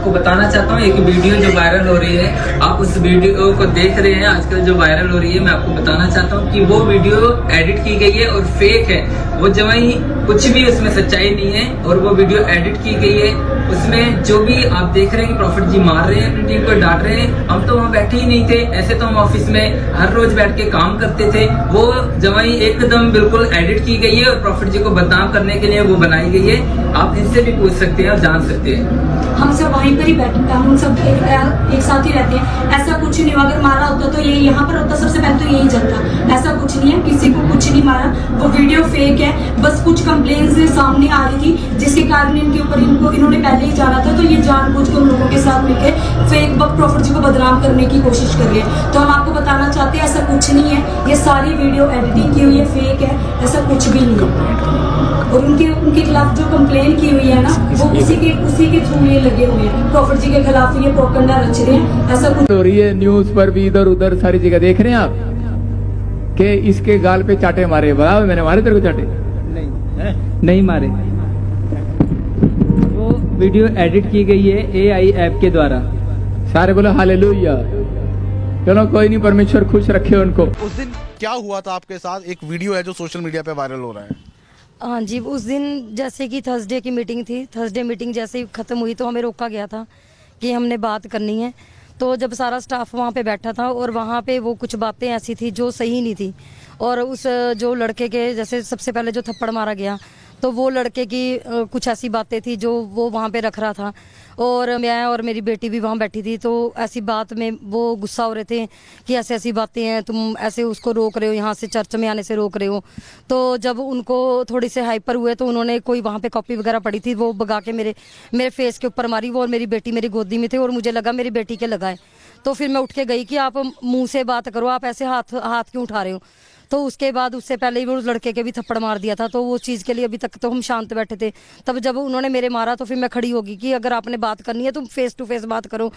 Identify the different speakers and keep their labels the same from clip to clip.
Speaker 1: आपको बताना चाहता हूँ एक वीडियो जो वायरल हो रही है, आप उस वीडियो को देख रहे हैं आजकल जो वायरल हो रही है। मैं आपको बताना चाहता हूँ कि वो वीडियो एडिट की गई है और फेक है। वो जमाई कुछ भी उसमें सच्चाई नहीं है और वो वीडियो एडिट की गई है। उसमें जो भी आप देख रहे हैं कि प्रॉफिट जी मार रहे हैं, अपनी टीम को डांट रहे हैं, हम तो वहाँ बैठे ही नहीं थे। ऐसे तो हम ऑफिस में हर रोज बैठ के काम करते थे। वो जमाई एकदम बिल्कुल एडिट की गई है और प्रॉफिट जी को बदनाम करने के लिए वो बनाई गई है। आप इनसे भी पूछ सकते हैं और जान सकते हैं।
Speaker 2: हम सब वहीं पर ही बैठे, हम सब एक साथ ही रहते हैं। ऐसा कुछ नहीं हुआ। अगर मारा होता तो ये यहाँ पर होता, सबसे पहले तो यही चलता। ऐसा कुछ नहीं है, किसी को कुछ नहीं मारा। वो वीडियो फेक है। बस कुछ कंप्लेंट्स सामने आ रही थी जिसके कारण इनके ऊपर इन्होंने पहले ही जाना था। तो ये जानबूझ के उन लोगों के साथ मिलकर फेक प्रॉफिट जी को बदनाम करने की कोशिश कर रहे हैं। तो हम आपको बताना चाहते हैं ऐसा कुछ नहीं है। ये सारी वीडियो एडिटिंग की हुई है, फेक है, ऐसा कुछ भी नहीं है। और उनके खिलाफ जो कंप्लेन की हुई है ना, वो उसी के थ्रू ये लगे हुए हैं। प्रॉफिट जी के खिलाफ ये प्रोपेगेंडा रच रहे हैं। ऐसा कुछ
Speaker 3: हो रही है, न्यूज पर भी इधर उधर सारी जगह देख रहे हैं आप कि इसके गाल पे चाटे मारे। बता, मैंने मारे तेरे को चाटे?
Speaker 1: नहीं मारे। वो वीडियो एडिट की गई है AI ऐप के द्वारा।
Speaker 3: सारे बोलो हालेलुया। चलो कोई नहीं, परमेश्वर खुश रखे उनको।
Speaker 4: उस दिन क्या हुआ था आपके साथ? एक वीडियो है जो सोशल मीडिया पे वायरल हो रहा है।
Speaker 5: हाँ जी, उस दिन जैसे कि थर्सडे की मीटिंग थी। थर्सडे मीटिंग जैसे ही ख़त्म हुई तो हमें रोका गया था कि हमने बात करनी है। तो जब सारा स्टाफ वहाँ पे बैठा था और वहाँ पे वो कुछ बातें ऐसी थी जो सही नहीं थी। और उस जो लड़के के जैसे सबसे पहले जो थप्पड़ मारा गया तो वो लड़के की कुछ ऐसी बातें थी जो वो वहाँ पे रख रहा था। और मैं और मेरी बेटी भी वहाँ बैठी थी। तो ऐसी बात में वो गुस्सा हो रहे थे कि ऐसी ऐसी बातें हैं, तुम ऐसे उसको रोक रहे हो, यहाँ से चर्च में आने से रोक रहे हो। तो जब उनको थोड़ी से हाइपर हुए तो उन्होंने कोई वहाँ पे कॉपी वगैरह पड़ी थी, वो भगा के मेरे फेस के ऊपर मारी। वो और मेरी बेटी मेरी गोदी में थे और मुझे लगा मेरी बेटी के लगाए। तो फिर मैं उठ के गई कि आप मुँह से बात करो, आप ऐसे हाथ क्यों उठा रहे हो। तो उसके बाद उससे पहले ही वो उस लड़के के भी थप्पड़ मार दिया था। तो वो चीज़ के लिए अभी तक तो हम शांत बैठे थे। तब जब उन्होंने मेरे मारा तो फिर मैं खड़ी होगी कि अगर आपने बात करनी है तो फेस टू फेस बात करो।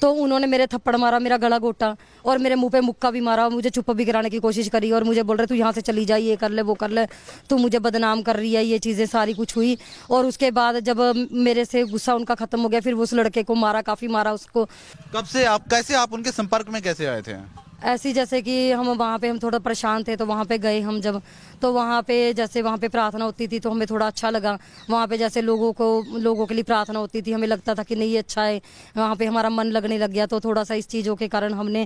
Speaker 5: तो उन्होंने मेरे थप्पड़ मारा, मेरा गला घोटा और मेरे मुंह पे मुक्का भी मारा। मुझे चुप भी कराने की कोशिश करी और मुझे बोल रहे तू यहाँ से चली जाए, ये कर ले वो कर ले, तू मुझे बदनाम कर रही है, ये चीज़ें सारी कुछ हुई। और उसके बाद जब मेरे से गुस्सा उनका खत्म हो गया फिर उस लड़के को मारा, काफ़ी मारा उसको।
Speaker 4: कब से कैसे आप उनके संपर्क में कैसे आए थे?
Speaker 5: ऐसी जैसे कि हम वहाँ पे हम थोड़ा परेशान थे तो वहाँ पे गए हम जब, तो वहाँ पे जैसे वहाँ पे प्रार्थना होती थी तो हमें थोड़ा अच्छा लगा। वहाँ पे जैसे लोगों के लिए प्रार्थना होती थी, हमें लगता था कि नहीं ये अच्छा है, वहाँ पे हमारा मन लगने लग गया। तो थोड़ा सा इस चीज़ों के कारण हमने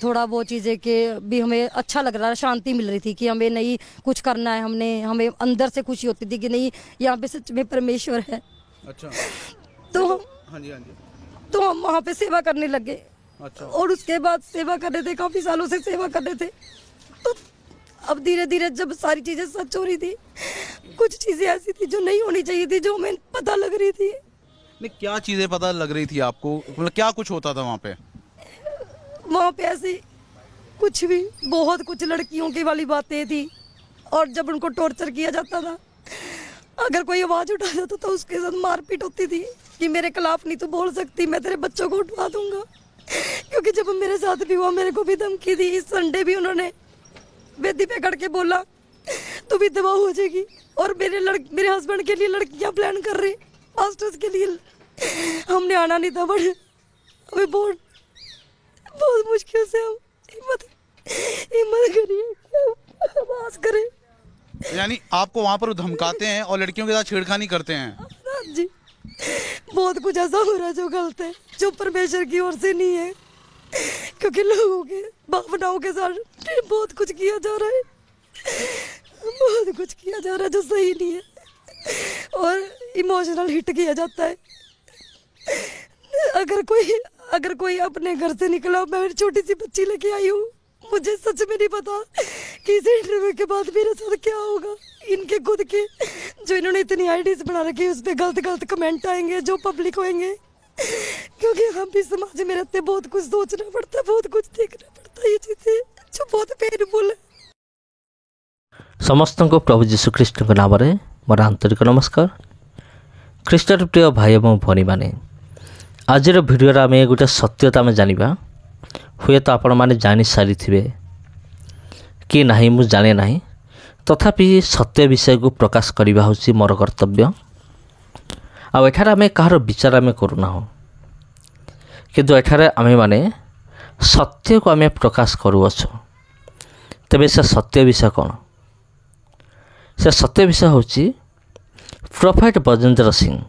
Speaker 5: थोड़ा वो चीज़ें के भी हमें अच्छा लग रहा था, शांति मिल रही थी कि हमें नहीं कुछ करना है। हमें अंदर से खुशी होती थी कि नहीं यहाँ पे सच में परमेश्वर है।
Speaker 4: अच्छा।
Speaker 5: तो
Speaker 4: हाँ जी।
Speaker 5: तो हम वहाँ पे सेवा करने लगे।
Speaker 4: अच्छा।
Speaker 5: और उसके बाद सेवा कर रहे थे, काफी सालों से सेवा कर रहे थे। तो अब धीरे धीरे जब सारी चीजें सच हो रही थी, कुछ चीजें ऐसी थी जो नहीं होनी चाहिए थी, जो हमें पता लग रही थी।
Speaker 4: नहीं, क्या चीजें पता लग रही थी आपको? मतलब क्या कुछ होता था वहाँ पे?
Speaker 5: वहाँ पे ऐसी कुछ भी बहुत कुछ लड़कियों की वाली बातें थी। और जब उनको टॉर्चर किया जाता था, अगर कोई आवाज उठा जाता तो उसके साथ मारपीट होती थी कि मेरे खिलाफ नहीं तू बोल सकती, मैं तेरे बच्चों को उठवा दूंगा। क्योंकि जब मेरे साथ भी हुआ मेरे को भी धमकी दी। इस संडे भी उन्होंने वेदी पे खड़ के बोला तू भी दवा हो जाएगी। और मेरे हस्बैंड के लिए लड़कियां प्लान कर रहे, मास्टर्स के लिए। हमने आना नहीं था, बट हमें बहुत मुश्किल से हम हिम्मत करिए, आवाज करें।
Speaker 4: यानी आपको वहाँ पर धमकाते हैं और लड़कियों के साथ छेड़खानी करते हैं?
Speaker 5: हाँ जी, बहुत कुछ ऐसा हो रहा है जो गलत है, जो परमेश्वर की ओर से नहीं है। क्योंकि लोगों के भावनाओं के साथ बहुत कुछ किया जा रहा है, बहुत कुछ किया जा रहा है जो सही नहीं है। और इमोशनल हिट किया जाता है। अगर कोई अपने घर से निकला, मैं छोटी सी बच्ची लेके आई हूँ, मुझे सच में नहीं पता कि इस इंटरव्यू के बाद मेरे साथ क्या होगा। इनके खुद के जो इन्होंने इतनी आईडीज बना रखी है उस पर गलत कमेंट आएंगे जो पब्लिक होंगे। क्योंकि हम भी समाज में रहते, बहुत कुछ सोचना पड़ता है, बहुत कुछ देखना पड़ता है, ये चीजें जो बहुत पेनफुल है।
Speaker 6: समस्त को प्रभु जीशु ख्रीष्ट नाम में मोर आंतरिक नमस्कार। ख्रीष्टर प्रिय भाई और भनी मैंने आज भिडियो आम गोटे सत्यता आम जाना हुए तो आपण मैंने जानी सारी थे कि नहीं मुझे जाने ना, तथापि सत्य विषय को प्रकाश करने हूँ मोर कर्तव्य। आम कहार विचार आम करूना हो, किंतु एठारे आमे माने सत्य को आमे प्रकाश करूअछु। तेबे से सत्य विषय कौन? से सत्य विषय होची प्रोफेट बजेंद्र सिंह।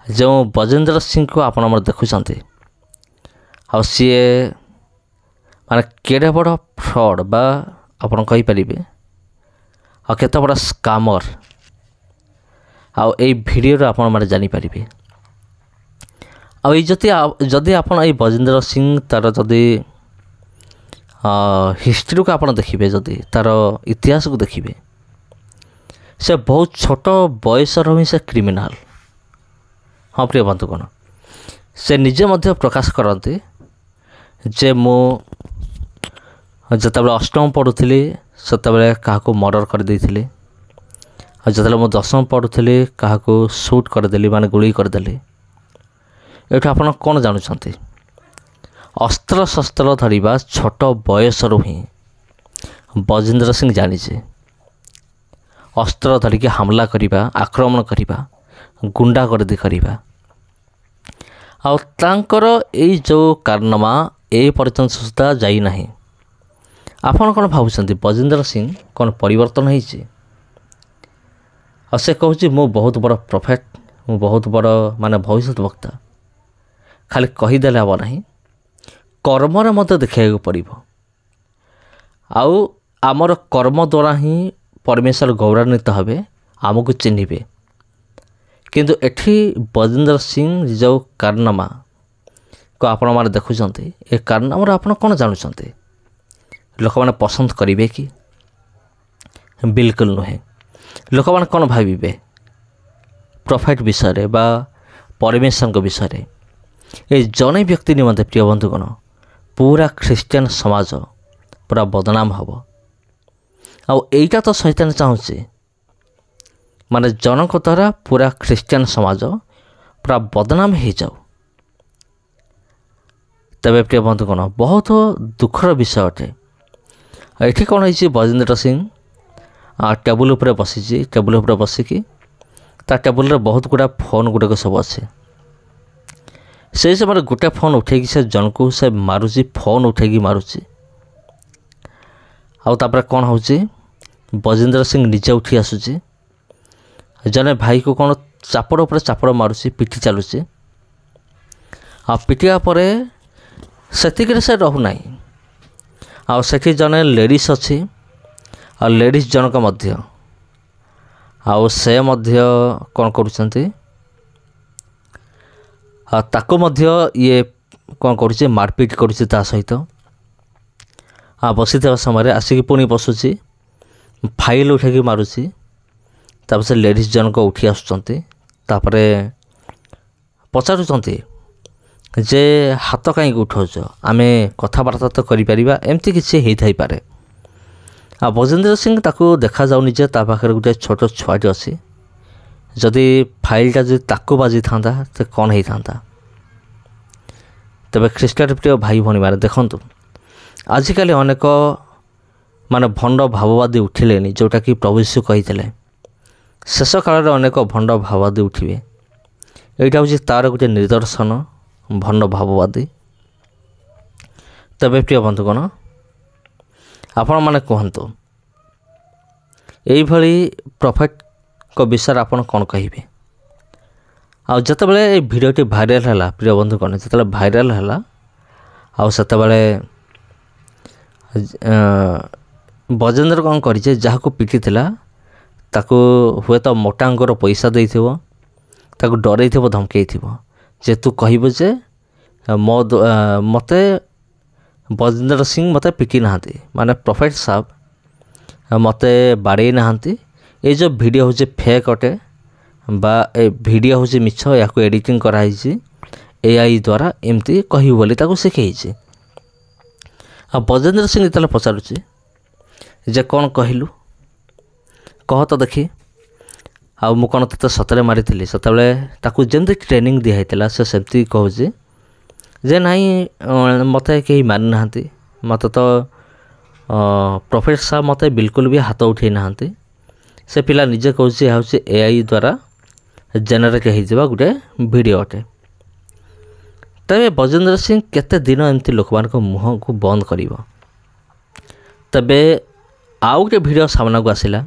Speaker 6: जो बजेंद्र सिंह को आपण मन देखुछंती आ सीए माने केडे बड़ फ्रॉड बा आपण कहि परिबे आ केते बड़ स्कैमर आ ए वीडियो रे आपण माने जानि परिबे। आ जदि आपण ए बजेंद्र सिंह तार जदि हिस्ट्री को आपण देखिबे, जदि तार इतिहास को देखिबे, से बहुत छोट बयस ही से क्रिमिनाल। हाँ प्रिय बंधुगण, से निजे मध्य प्रकाश करते जे मु जिते अष्टम पढ़ुली से क्या मर्डर कर देइथिले, जिते मु दशम पढ़ुली क्या शूट करदेली माने गुली करदेली। एठु आपण कौन जानुछंती? अस्त्र शस्त्र धरिबा छोट बयसरू ही बजेंद्र सिंह जानिचे अस्त्र धरिकी हमला करिबा, आक्रमण करिबा, गुंडागर्दी करिबा। आ तांकर एई जो कारनामा ए पर्यटन सुधा जाई नाही। आपण कौन भावुछंती बजेंद्र सिंह कौन परिवर्तन होइछि? आ से कहूछि मु बहुत बड़ प्रोफेट, मु बहुत बड़ माने भविष्य वक्ता। खाली कहीदेले हम ना, कर्मरे मत देखा पड़ो। आउ आमर कर्म द्वारा ही परमेश्वर गौरवान्वित हेबे, आमको चिन्हिबे। किंतु एठी बजेंद्र सिंह जो कारनामा को आपण माने देखुछंती, ए कारनामा आपण कौन जानुछंती? लोक माने पसंद करिवे कि? बिल्कुल नुहे। लोक माने कौन भाविबे प्रोफेट विषय बा परमेश्वर विषय? ए जने व्यक्ति निमंते प्रिय बंधुगण पूरा ख्रिस्टियन समाज पूरा बदनाम हम। आईटा तो शैतान चाहूँचे माने जनक द्वारा पूरा ख्रिस्टियन समाज पूरा बदनाम हो जाऊ। तबे प्रिय बंधुगण बहुत दुखर विषय अटे। ये कौन है बजेंद्र सिंह टेबुल उपरे बसी, टेबुल उपरे बसिकी ता टेबुल रे बहुत गुड़ा फोन गुड़ाक सब अच्छे। से समय गोटे फोन उठेकी से जन को से मारुची, फोन उठेकी मारुची। आउे कौन हो बजेंद्र सिंह निजे उठी आसुची, जने भाई को कौन चापड़ उपर चापड़ मारुची, पिटी चलुची। आ पिटिया परे सेतिकरे से रहूना। आ सेठी जने लेडीज अच्छी आ लेडीज जनक मध्य आउ से मध्य कौन करुछंती ताको मध्य ये कौन करुचे मारपीट करुचे ता सहित। बसी समय आसिक पुणी बसुची, फाइल उठेकी मारुची। तापर लेडीज जनक उठी आसुचंती, तापरे पचारुचंती जे हाथ कहीं उठाउछ, आमे कथबार्ता तो करिपरिबा, एमती किछि हेइ थाइ पारे। आ बजेंद्र सिंह ताको देखा जाउनी जे ता पाखरे गुटे छोट छुआटी अछि। जदि फाइलटा जदि ताको बाजी था तो कौन ही था। तबे ख्रीष्टान प्रिय भाई भनी माने देखंतु आजिकल अनेक माने भंड भाववादी उठिले, जोटा कि प्रभु यीशु कही शेष काल अनेक भंड भाववादी उठिबे। एटा हूँ तार गोटे निदर्शन भंड भाववादी। तबे प्रिय बंधुगण आपण माने कहंतु एई भली प्रोफेट को विषय आपन कौन कहिबे? आ जते बेले ए वीडियोटी भाइराल हला प्रिय बंधुगण, जते भाइराल हला आ सेते बेले बजेंद्र कौन करिजे जहा को पिटी थिला ताको हुए तो मोटांगर पैसा देइथिबो, ताको डरैथिबो, धमकेइथिबो जे तू कहिबो जे मते बजेंद्र सिंह मते पिटी नाहांती, माने प्रोफेट साहब मते बाड़े नाहांती। ये जो वीडियो हूँ फेक अटे बा ए वीडियो हूँ मिछ, या एडिटिंग कराई एआई द्वारा एमती कही बोली ताको शिखई। आ बजेंद्र सिंह जिते पचारुची जे कौन कहलु कह तो देखी, आ मु कौन ते सतरे मारी सतबले ताकू जमती ट्रेनिंग दिखाई से सेमती कहूँ जे नहीं मते कहीं मानि नाहांती, मत तो प्रोफेट साहब मते बिल्कुल भी हाथ उठे नाहांती। से पिला निजे कहूँ एआई द्वारा जेनेरेट होता गोटे वीडियो अटे। ତେବେ ବଜେନ୍ଦ୍ର ସିଂ କେତେ ଦିନ ଏମିତି ଲୋକମାନଙ୍କ ମୁହଁକୁ ବନ୍ଦ କରିବ। ତେବେ ଆଉ ଗୋଟେ ଭିଡ଼ିଓ ସାମ୍ନାକୁ ଆସିଲା,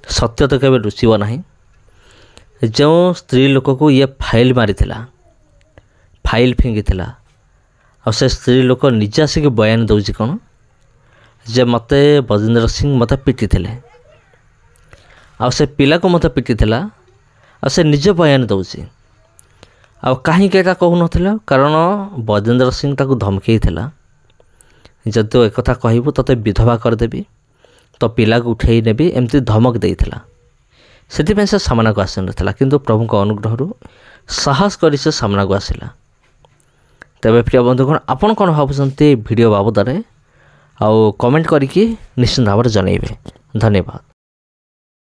Speaker 6: ସତ୍ୟ ତ କେବେ ଲୁଚିବ ନାହିଁ। ଯେଉଁ ସ୍ତ୍ରୀ ଲୋକକୁ ଇଏ ଫାଇଲ୍ ମାରିଥିଲା, ଫାଇଲ୍ ଫିଙ୍ଗିଥିଲା, ଆଉ ସେ ସ୍ତ୍ରୀ ଲୋକ ନିଜେ ଆସିକି ବୟାନ ଦେଉଛି କ'ଣ ଯେ ମୋତେ ବଜେନ୍ଦ୍ର ସିଂ ମୋତେ ପିଟିଥିଲେ, ଆଉ ସେ ପିଲାକୁ ମୋତେ ପିଟିଥିଲା, ଆଉ ସେ ନିଜେ ବୟାନ ଦେଉଛି। ଆଉ କାହିଁକି ଏଇଟା କହୁନଥିଲା? କାରଣ ବଜେନ୍ଦ୍ର ସିଂ ତାକୁ ଧମକେଇଥିଲା, ଯଦି ତୁ ଏକଥା କହିବୁ ତୋତେ ବିଧବା କରିଦେବି, ତୋ ପିଲାକୁ ଉଠେଇ ନେବି, ଏମିତି ଧମକ ଦେଇଥିଲା। ସେଥିପାଇଁ ସେ ସାମ୍ନାକୁ ଆସିନଥିଲା, କିନ୍ତୁ ପ୍ରଭୁଙ୍କ ଅନୁଗ୍ରହରୁ ସାହସ କରି ସେ ସାମ୍ନାକୁ ଆସିଲା। ତେବେ ପ୍ରିୟ ବନ୍ଧୁଗଣ, ଆପଣ କ'ଣ ଭାବୁଛନ୍ତି ଭିଡ଼ିଓ ବାବଦରେ? ଆଉ କମେଣ୍ଟ କରିକି ନିଶ୍ଚିନ୍ତ ଭାବରେ ଜଣାଇବେ। ଧନ୍ୟବାଦ।